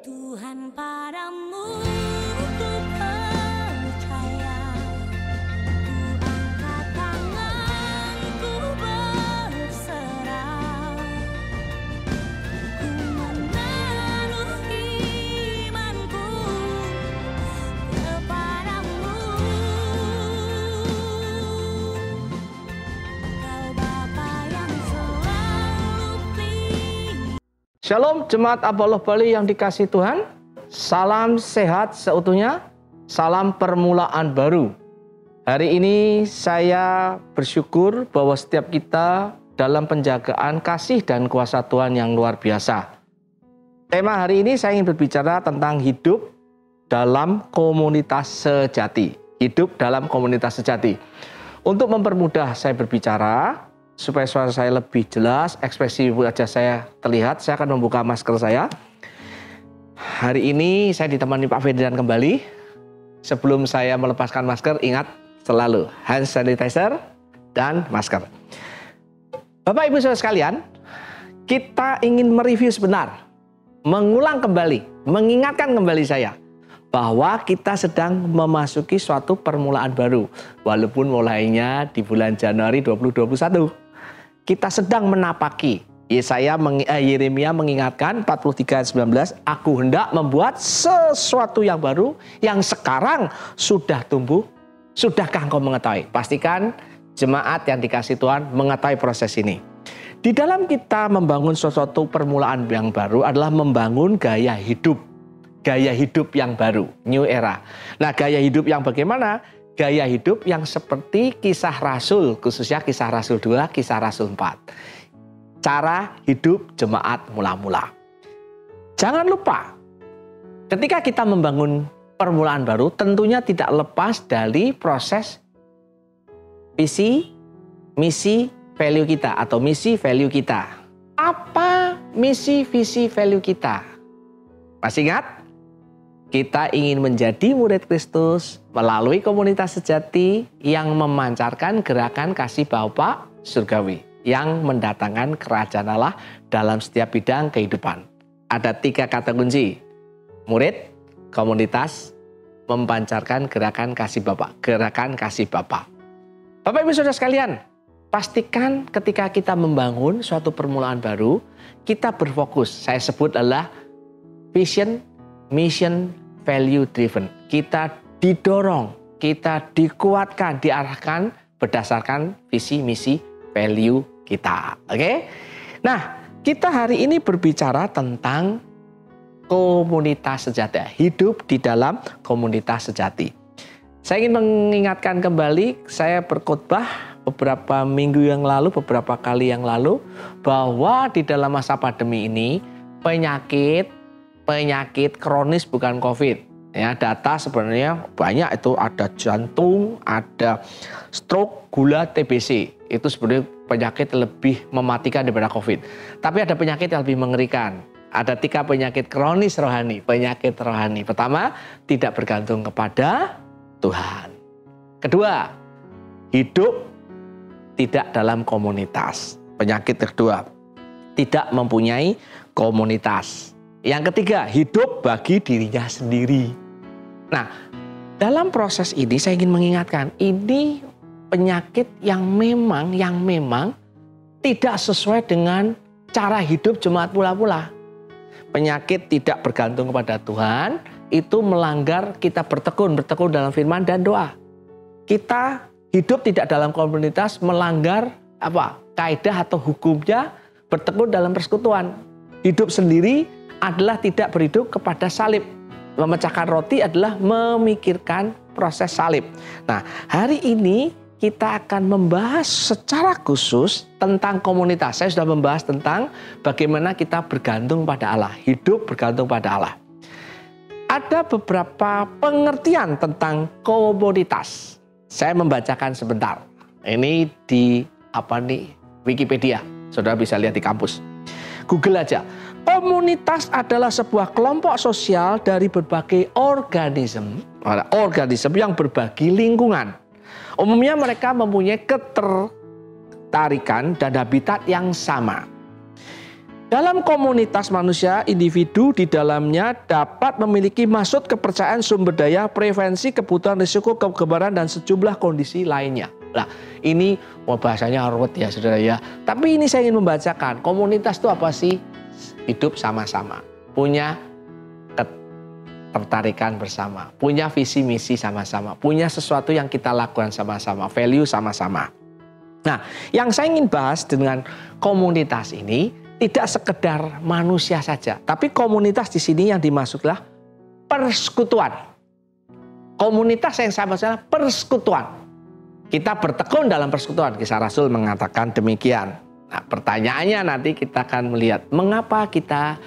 Tuhan padamu ku percaya, ku angkat tangan, ku berserah, ku menaruh imanku kepadamu. Kau Bapa yang selalu pilih. Shalom Jemaat Apollo Bali yang dikasihi Tuhan. Salam sehat seutuhnya. Salam permulaan baru. Hari ini saya bersyukur bahwa setiap kita dalam penjagaan kasih dan kuasa Tuhan yang luar biasa. Tema hari ini saya ingin berbicara tentang hidup dalam komunitas sejati. Hidup dalam komunitas sejati. Untuk mempermudah saya berbicara, supaya suara saya lebih jelas, ekspresi wajah saya terlihat, saya akan membuka masker saya. Hari ini saya ditemani Pak Ferdinand kembali. Sebelum saya melepaskan masker, ingat selalu hand sanitizer dan masker. Bapak Ibu Saudara sekalian, kita ingin mereview sebentar, mengulang kembali, mengingatkan kembali saya bahwa kita sedang memasuki suatu permulaan baru. Walaupun mulainya di bulan Januari 2021. Kita sedang menapaki. Yeremia mengingatkan 43:19, aku hendak membuat sesuatu yang baru yang sekarang sudah tumbuh. Sudahkah engkau mengetahui? Pastikan jemaat yang dikasih Tuhan mengetahui proses ini. Di dalam kita membangun sesuatu permulaan yang baru adalah membangun gaya hidup. Gaya hidup yang baru, new era. Nah, gaya hidup yang bagaimana? Gaya hidup yang seperti kisah Rasul, khususnya kisah Rasul 2, kisah Rasul 4. Cara hidup jemaat mula-mula. Jangan lupa, ketika kita membangun permulaan baru, tentunya tidak lepas dari proses visi, misi, value kita atau misi, value kita. Apa misi, visi, value kita? Masih ingat? Kita ingin menjadi murid Kristus melalui komunitas sejati yang memancarkan gerakan kasih Bapa surgawi yang mendatangkan kerajaan Allah dalam setiap bidang kehidupan. Ada 3 kata kunci: murid, komunitas, memancarkan gerakan kasih Bapa. Gerakan kasih Bapa. Bapak Ibu Saudara sekalian, pastikan ketika kita membangun suatu permulaan baru, kita berfokus. Saya sebut adalah vision, mission, value driven. Kita didorong, kita dikuatkan, diarahkan berdasarkan visi, misi, value kita. Oke? Nah, kita hari ini berbicara tentang komunitas sejati. Hidup di dalam komunitas sejati. Saya ingin mengingatkan kembali, saya berkhotbah beberapa minggu yang lalu, beberapa kali yang lalu, bahwa di dalam masa pandemi ini penyakit kronis bukan COVID. Ya, data sebenarnya banyak, itu ada jantung, ada stroke, gula, TBC. Itu sebenarnya penyakit lebih mematikan daripada COVID. Tapi ada penyakit yang lebih mengerikan. Ada 3 penyakit kronis rohani. Penyakit rohani. Pertama, tidak bergantung kepada Tuhan. Kedua, hidup tidak dalam komunitas. Penyakit kedua, tidak mempunyai komunitas. Yang ketiga, hidup bagi dirinya sendiri. Nah, dalam proses ini saya ingin mengingatkan, ini penyakit yang memang tidak sesuai dengan cara hidup jemaat mula-mula. Penyakit tidak bergantung kepada Tuhan, itu melanggar kita bertekun dalam firman dan doa. Kita hidup tidak dalam komunitas, melanggar kaidah atau hukumnya bertekun dalam persekutuan. Hidup sendiri adalah tidak berhidup kepada salib. Memecahkan roti adalah memikirkan proses salib. Nah, hari ini kita akan membahas secara khusus tentang komunitas. Saya sudah membahas tentang bagaimana kita bergantung pada Allah, hidup bergantung pada Allah. Ada beberapa pengertian tentang komunitas. Saya membacakan sebentar. Ini di Wikipedia. Saudara bisa lihat di kampus. Google aja. Komunitas adalah sebuah kelompok sosial dari berbagai organisme yang berbagi lingkungan. Umumnya mereka mempunyai ketertarikan dan habitat yang sama. Dalam komunitas manusia, individu di dalamnya dapat memiliki maksud, kepercayaan, sumber daya, prevensi, kebutuhan, risiko, kekebalan, dan sejumlah kondisi lainnya. Nah, ini bahasanya ruwet ya saudara ya. Tapi ini saya ingin membacakan, komunitas itu apa sih? Hidup sama-sama, punya ketertarikan bersama, punya visi misi sama-sama, punya sesuatu yang kita lakukan sama-sama, value sama-sama. Nah, yang saya ingin bahas dengan komunitas ini tidak sekedar manusia saja, tapi komunitas di sini yang dimaksudlah persekutuan. Komunitas yang saya maksudnya persekutuan. Kita bertekun dalam persekutuan. Kisah Rasul mengatakan demikian. Nah, pertanyaannya nanti kita akan melihat mengapa kita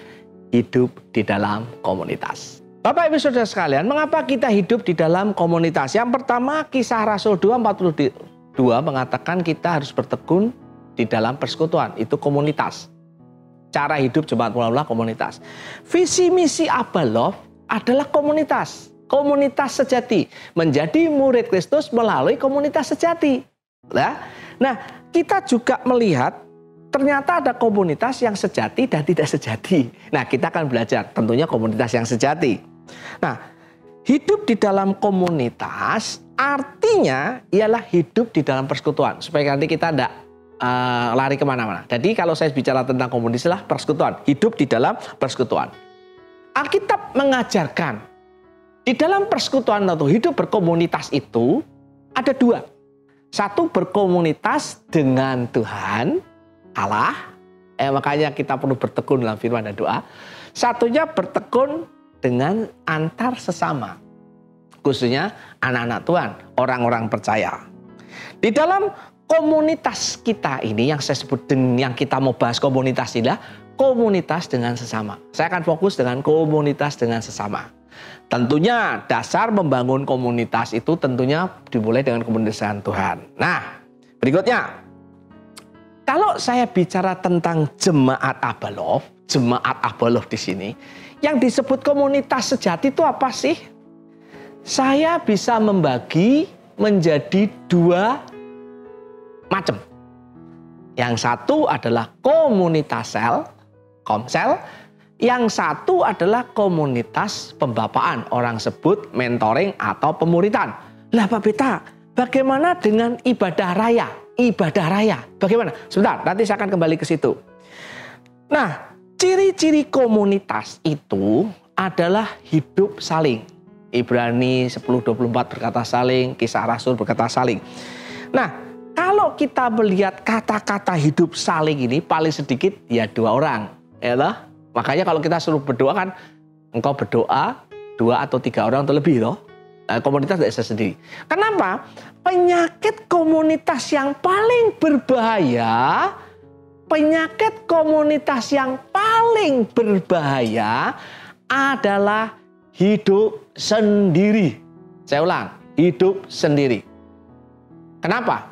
hidup di dalam komunitas. Bapak Ibu Saudara sekalian, mengapa kita hidup di dalam komunitas? Yang pertama, Kisah Rasul 2:42 mengatakan kita harus bertekun di dalam persekutuan. Itu komunitas. Cara hidup jemaat mula-mula komunitas. Visi misi Abalov adalah komunitas. Komunitas sejati. Menjadi murid Kristus melalui komunitas sejati. Nah, kita juga melihat ternyata ada komunitas yang sejati dan tidak sejati. Nah, kita akan belajar tentunya komunitas yang sejati. Nah, hidup di dalam komunitas artinya ialah hidup di dalam persekutuan. Supaya nanti kita tidak lari kemana-mana. Jadi kalau saya bicara tentang komunitas lah persekutuan. Hidup di dalam persekutuan. Alkitab mengajarkan di dalam persekutuan atau hidup berkomunitas itu ada dua. Satu, berkomunitas dengan Tuhan Allah. Makanya kita perlu bertekun dalam firman dan doa. Satunya bertekun dengan antar sesama. Khususnya anak-anak Tuhan, orang-orang percaya. Di dalam komunitas kita ini yang saya sebut, yang kita mau bahas komunitas inilah komunitas dengan sesama. Saya akan fokus dengan komunitas dengan sesama. Tentunya dasar membangun komunitas itu tentunya dimulai dengan komunitas dengan Tuhan. Nah, berikutnya. Kalau saya bicara tentang jemaat Abalov di sini, yang disebut komunitas sejati itu apa sih? Saya bisa membagi menjadi dua macam. Yang satu adalah komunitas komsel. Yang satu adalah komunitas pembapaan, orang sebut mentoring atau pemuritan. Lah Pak Beta, bagaimana dengan ibadah raya? Ibadah raya, bagaimana? Sebentar, nanti saya akan kembali ke situ. Nah, ciri-ciri komunitas itu adalah hidup saling. Ibrani 10:24 berkata saling, Kisah Rasul berkata saling. Nah, kalau kita melihat kata-kata hidup saling ini paling sedikit ya 2 orang, ya toh? Makanya kalau kita suruh berdoa kan, engkau berdoa 2 atau 3 orang atau lebih loh. Komunitas tidak bisa sendiri. Kenapa? Penyakit komunitas yang paling berbahaya, adalah hidup sendiri. Saya ulang, hidup sendiri. Kenapa?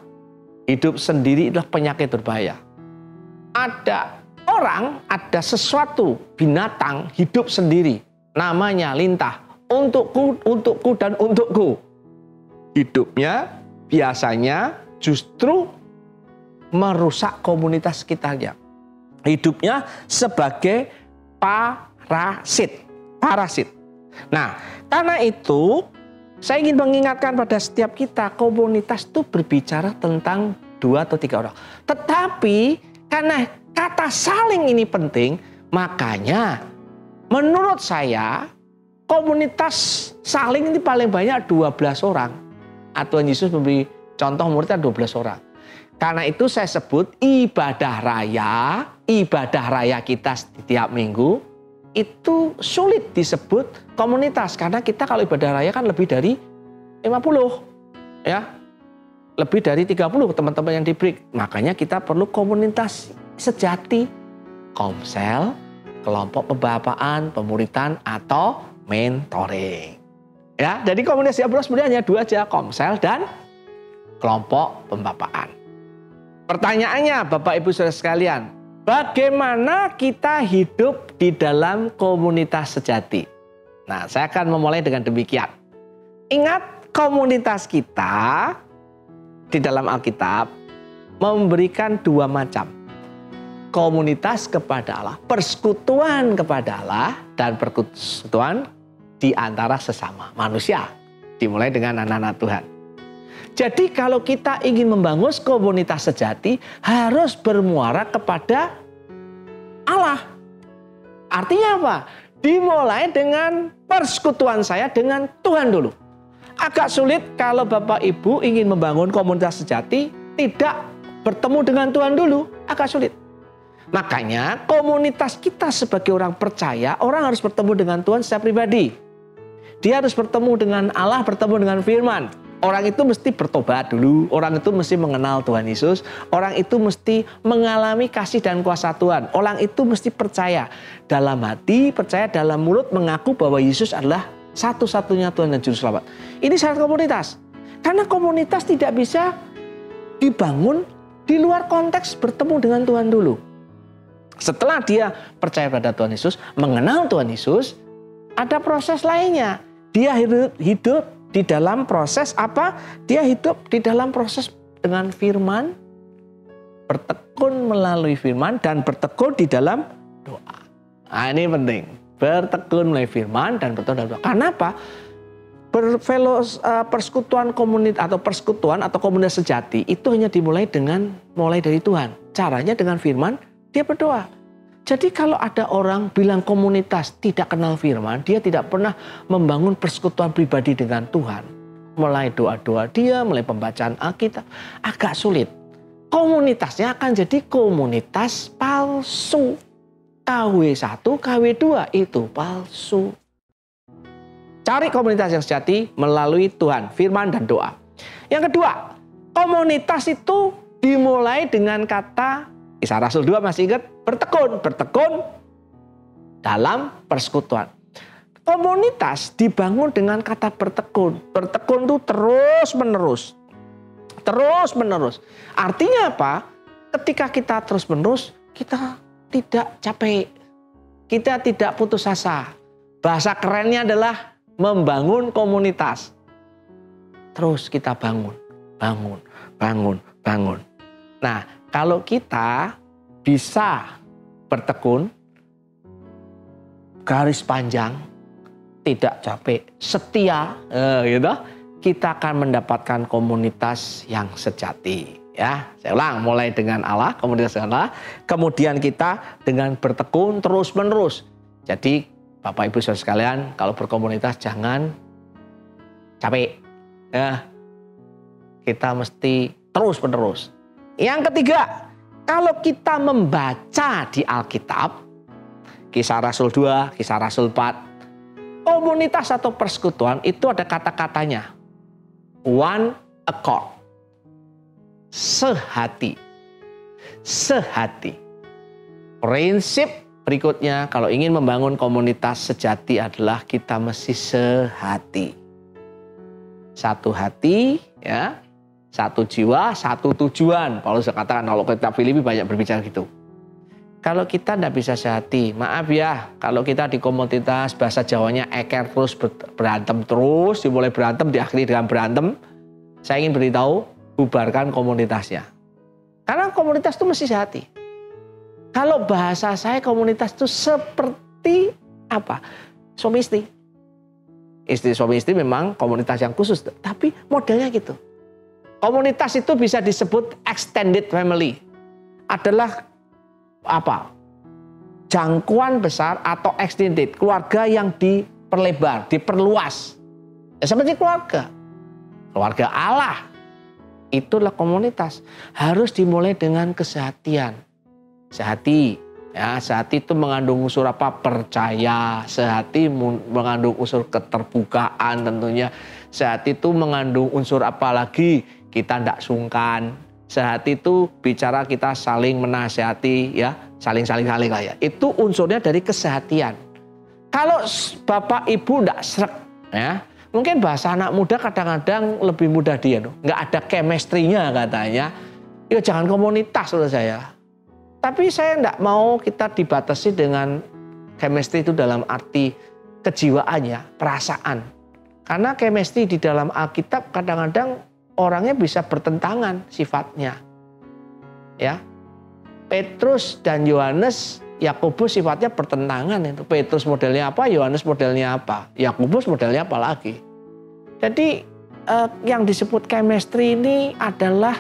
Hidup sendiri adalah penyakit berbahaya. Ada sesuatu binatang hidup sendiri, namanya lintah, untukku dan untukku. Hidupnya biasanya justru merusak komunitas sekitarnya. Hidupnya sebagai parasit. Nah, karena itu saya ingin mengingatkan pada setiap kita, komunitas itu berbicara tentang 2 atau 3 orang. Tetapi karena kata saling ini penting, makanya menurut saya komunitas saling ini paling banyak 12 orang. Tuhan Yesus memberi contoh muridnya 12 orang. Karena itu saya sebut ibadah raya kita setiap minggu itu sulit disebut komunitas. Karena kita kalau ibadah raya kan lebih dari 50. Ya, lebih dari 30 teman-teman yang di break. Makanya kita perlu komunitas sejati, komsel, kelompok pembapaan, pemuritan, atau mentoring. Ya, jadi komunitas Abalov sebenarnya hanya 2 aja, komsel dan kelompok pembapaan. Pertanyaannya Bapak Ibu Saudara sekalian, bagaimana kita hidup di dalam komunitas sejati? Nah, saya akan memulai dengan demikian. Ingat, komunitas kita di dalam Alkitab memberikan 2 macam. komunitas kepada Allah, persekutuan kepada Allah, dan persekutuan di antara sesama manusia. Dimulai dengan anak-anak Tuhan. Jadi kalau kita ingin membangun komunitas sejati, harus bermuara kepada Allah. Artinya apa? Dimulai dengan persekutuan saya dengan Tuhan dulu. Agak sulit kalau Bapak Ibu ingin membangun komunitas sejati, tidak bertemu dengan Tuhan dulu. Agak sulit. Makanya komunitas kita sebagai orang percaya, orang harus bertemu dengan Tuhan secara pribadi. Dia harus bertemu dengan Allah, bertemu dengan firman. Orang itu mesti bertobat dulu, orang itu mesti mengenal Tuhan Yesus, orang itu mesti mengalami kasih dan kuasa Tuhan. Orang itu mesti percaya dalam hati, percaya dalam mulut, mengaku bahwa Yesus adalah satu-satunya Tuhan dan Juru Selamat. Ini syarat komunitas. Karena komunitas tidak bisa dibangun di luar konteks bertemu dengan Tuhan dulu. Setelah dia percaya pada Tuhan Yesus, mengenal Tuhan Yesus, ada proses lainnya. Dia hidup di dalam proses apa? Dia hidup di dalam proses dengan firman, bertekun melalui firman, dan bertekun di dalam doa. Nah, ini penting. Bertekun melalui firman dan bertekun dalam doa. Karena apa? Persekutuan komunitas sejati itu hanya dimulai dari Tuhan. Caranya dengan firman, dia berdoa. Jadi kalau ada orang bilang komunitas tidak kenal firman, dia tidak pernah membangun persekutuan pribadi dengan Tuhan. Mulai doa-doa dia, mulai pembacaan Alkitab, agak sulit. Komunitasnya akan jadi komunitas palsu. KW1, KW2 itu palsu. Cari komunitas yang sejati melalui Tuhan, firman dan doa. Yang kedua, komunitas itu dimulai dengan kata Kisah Rasul 2 masih ingat? Bertekun dalam persekutuan. Komunitas dibangun dengan kata bertekun. Bertekun itu terus menerus. Artinya apa? Ketika kita terus menerus, kita tidak capek. Kita tidak putus asa. Bahasa kerennya adalah membangun komunitas. Terus kita bangun. Nah, kalau kita bisa bertekun, garis panjang, tidak capek, setia, gitu, kita akan mendapatkan komunitas yang sejati. Ya, saya ulang, mulai dengan Allah, komunitas dengan Allah, kemudian kita dengan bertekun terus menerus. Jadi, Bapak Ibu Saudara sekalian, kalau berkomunitas jangan capek, ya, kita mesti terus menerus. Yang ketiga, kalau kita membaca di Alkitab, Kisah Rasul 2, Kisah Rasul 4, komunitas atau persekutuan itu ada kata-katanya. One accord. Sehati. Prinsip berikutnya kalau ingin membangun komunitas sejati adalah kita mesti sehati. Satu hati, ya. Satu jiwa, satu tujuan. Paulus katakan kalau kitab Filipi banyak berbicara gitu. Kalau kita tidak bisa sehati, maaf ya, kalau kita di komunitas bahasa Jawanya eker terus berantem terus, dimulai berantem, diakhiri dengan berantem, saya ingin beritahu, bubarkan komunitasnya. Karena komunitas itu mesti sehati. Kalau bahasa saya komunitas itu seperti apa? Suami istri. Suami istri memang komunitas yang khusus, tapi modelnya gitu. Komunitas itu bisa disebut extended family. Adalah apa? Jangkauan besar atau extended. Keluarga yang diperlebar, diperluas. Ya, seperti keluarga. Keluarga Allah. Itulah komunitas. Harus dimulai dengan kesehatian. Sehati. Ya, sehati itu mengandung unsur apa? Percaya. Sehati mengandung unsur keterbukaan tentunya. Sehati itu mengandung unsur apa lagi? Kita tidak sungkan. Sehati itu bicara kita saling menasihati, ya, saling lah ya. Itu unsurnya dari kesehatian. Kalau Bapak Ibu tidak srek, ya, mungkin bahasa anak muda kadang-kadang lebih mudah dia, nggak ada chemistry-nya katanya. Ya jangan komunitas menurut saya. Tapi saya tidak mau kita dibatasi dengan chemistry itu dalam arti kejiwaannya, perasaan. Karena chemistry di dalam Alkitab kadang-kadang orangnya bisa bertentangan sifatnya. Ya. Petrus dan Yohanes, Yakobus sifatnya bertentangan itu. Petrus modelnya apa, Yohanes modelnya apa, Yakobus modelnya apa lagi. Jadi yang disebut chemistry ini adalah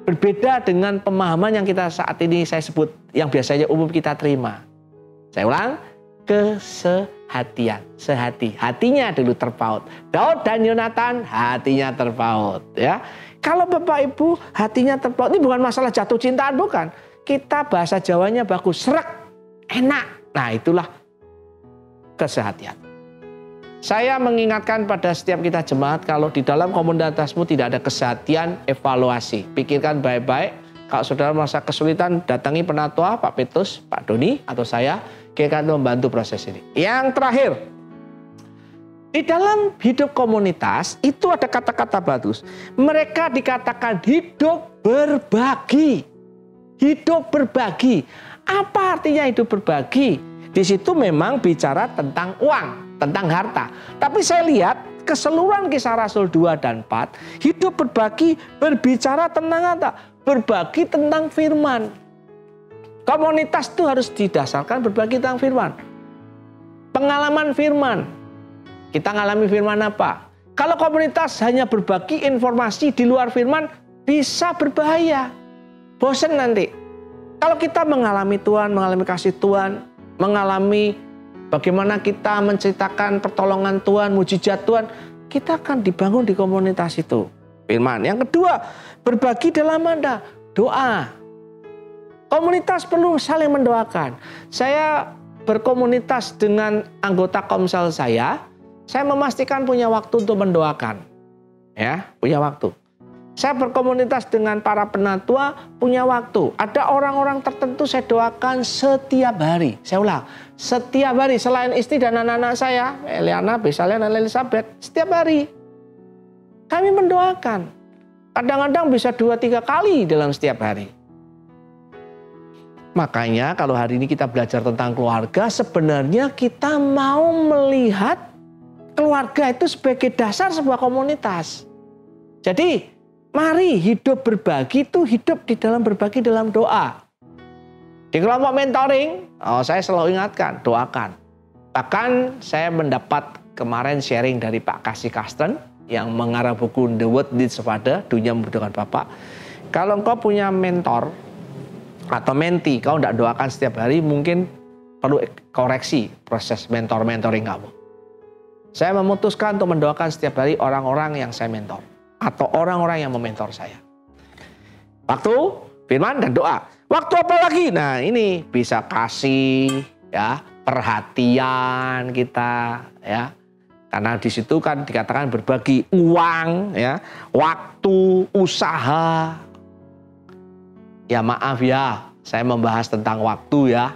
berbeda dengan pemahaman yang kita saat ini saya sebut, yang biasanya umum kita terima. Saya ulang, kesehatian, sehati, hatinya dulu terpaut. Daud dan Yonatan hatinya terpaut, ya. Kalau Bapak Ibu hatinya terpaut, ini bukan masalah jatuh cintaan, bukan. Kita bahasa Jawanya bagus, serak, enak. Nah, itulah kesehatian. Saya mengingatkan pada setiap kita jemaat, kalau di dalam komunitasmu tidak ada kesehatian, evaluasi. Pikirkan baik-baik. Kalau saudara merasa kesulitan, datangi penatua, Pak Petrus, Pak Doni, atau saya. Kita akan membantu proses ini. Yang terakhir, di dalam hidup komunitas itu ada kata-kata bagus. Mereka dikatakan hidup berbagi. Hidup berbagi. Apa artinya hidup berbagi? Di situ memang bicara tentang uang, tentang harta. Tapi saya lihat keseluruhan Kisah Rasul 2 dan 4, hidup berbagi berbicara tentang apa? Berbagi tentang firman. Komunitas itu harus didasarkan berbagi tentang firman. Pengalaman firman. Kita ngalami firman apa? Kalau komunitas hanya berbagi informasi di luar firman, bisa berbahaya. Bosen nanti. Kalau kita mengalami Tuhan, mengalami kasih Tuhan, mengalami bagaimana kita menceritakan pertolongan Tuhan, mujizat Tuhan, kita akan dibangun di komunitas itu. Firman. Yang kedua, berbagi dalam mana? Doa. Komunitas perlu saling mendoakan. Saya berkomunitas dengan anggota komsel saya memastikan punya waktu untuk mendoakan. Ya, punya waktu. Saya berkomunitas dengan para penatua, punya waktu. Ada orang-orang tertentu saya doakan setiap hari. Saya ulang, setiap hari. Selain istri dan anak-anak saya, Eliana, Besalia, dan Elizabeth, setiap hari kami mendoakan. Kadang-kadang bisa 2-3 kali dalam setiap hari. Makanya kalau hari ini kita belajar tentang keluarga, sebenarnya kita mau melihat keluarga itu sebagai dasar sebuah komunitas. Jadi mari hidup berbagi itu hidup di dalam berbagi dalam doa. Di kelompok mentoring, saya selalu ingatkan, doakan. Bahkan saya mendapat kemarin sharing dari Pak Kasih Kasten yang mengarang buku The Word Needs a Father, Dunia Membutuhkan Bapak. Kalau engkau punya mentor atau menti, kau tidak doakan setiap hari, mungkin perlu koreksi proses mentoring kamu. Saya memutuskan untuk mendoakan setiap hari orang-orang yang saya mentor atau orang-orang yang mementor saya. Waktu, firman, dan doa. Waktu apa lagi? Nah, ini bisa kasih, ya, perhatian kita, ya. Karena di situ kan dikatakan berbagi uang, ya, waktu, usaha. Ya maaf ya, saya membahas tentang waktu ya.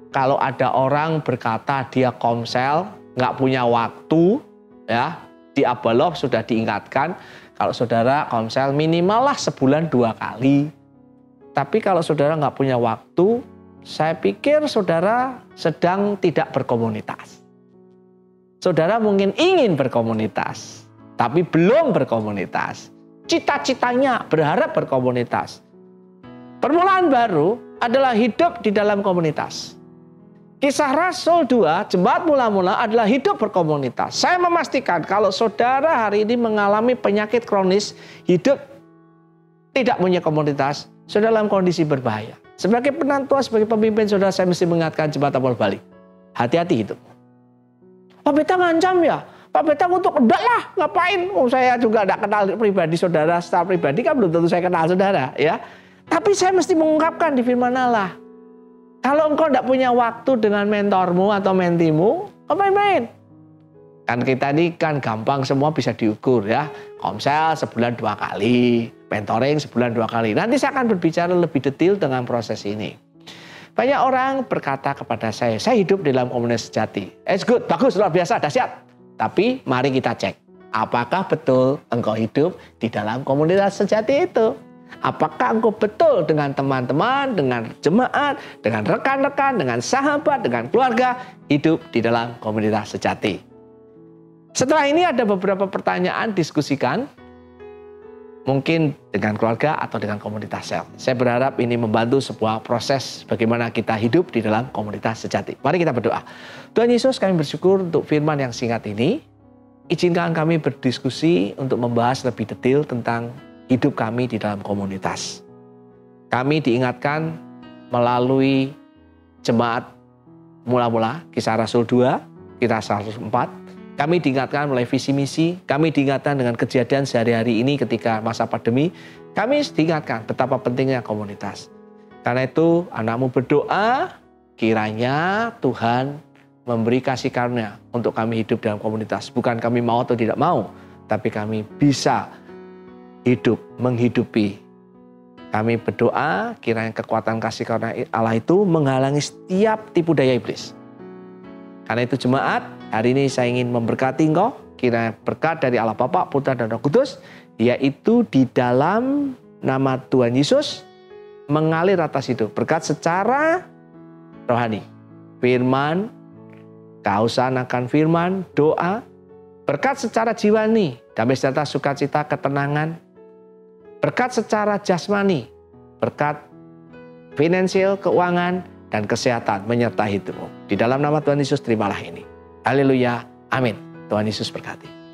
Kalau ada orang berkata dia komsel, nggak punya waktu, ya, di Abalov sudah diingatkan, kalau saudara komsel minimal lah sebulan 2 kali. Tapi kalau saudara nggak punya waktu, saya pikir saudara sedang tidak berkomunitas. Saudara mungkin ingin berkomunitas, tapi belum berkomunitas. Cita-citanya berharap berkomunitas. Permulaan baru adalah hidup di dalam komunitas. Kisah Rasul 2, jemaat mula-mula adalah hidup berkomunitas. Saya memastikan kalau saudara hari ini mengalami penyakit kronis, hidup tidak punya komunitas, saudara dalam kondisi berbahaya. Sebagai penantua, sebagai pemimpin saudara, saya mesti mengingatkan jemaat Apel Bali. Hati-hati hidup. Pak Beta ngancam ya? Pak Beta untuk enggak lah, ngapain? Saya juga tidak kenal pribadi saudara, secara pribadi kan belum tentu saya kenal saudara, ya. Tapi saya mesti mengungkapkan di firman Allah. Kalau engkau tidak punya waktu dengan mentormu atau mentimu, main-main. Kan kita ini kan gampang semua bisa diukur ya. Komsel sebulan 2 kali, mentoring sebulan 2 kali. Nanti saya akan berbicara lebih detail dengan proses ini. Banyak orang berkata kepada saya hidup di dalam komunitas sejati. It's good, bagus, luar biasa, dahsyat. Tapi mari kita cek, apakah betul engkau hidup di dalam komunitas sejati itu? Apakah engkau betul dengan teman-teman, dengan jemaat, dengan rekan-rekan, dengan sahabat, dengan keluarga, hidup di dalam komunitas sejati? Setelah ini ada beberapa pertanyaan, diskusikan. Mungkin dengan keluarga atau dengan komunitas sel. Saya berharap ini membantu sebuah proses bagaimana kita hidup di dalam komunitas sejati. Mari kita berdoa. Tuhan Yesus, kami bersyukur untuk firman yang singkat ini. Izinkan kami berdiskusi untuk membahas lebih detail tentang hidup kami di dalam komunitas. Kami diingatkan melalui jemaat mula-mula, Kisah Rasul 2, Kisah Rasul 4. Kami diingatkan melalui visi misi, kami diingatkan dengan kejadian sehari-hari ini ketika masa pandemi. Kami diingatkan betapa pentingnya komunitas. Karena itu anakmu berdoa, kiranya Tuhan memberi kasih karunia untuk kami hidup dalam komunitas. Bukan kami mau atau tidak mau, tapi kami bisa hidup, menghidupi. Kami berdoa kiranya kekuatan kasih karunia Allah itu menghalangi setiap tipu daya iblis. Karena itu jemaat, hari ini saya ingin memberkati engkau, kiranya berkat dari Allah Bapa, Putra, dan Roh Kudus, yaitu di dalam nama Tuhan Yesus, mengalir atas hidup. Berkat secara rohani, firman, kehausan akan firman, doa, berkat secara jiwani, damai sejahtera, sukacita, ketenangan, berkat secara jasmani, berkat finansial, keuangan, dan kesehatan menyertai hidupmu. Di dalam nama Tuhan Yesus terimalah ini. Haleluya. Amin. Tuhan Yesus berkati.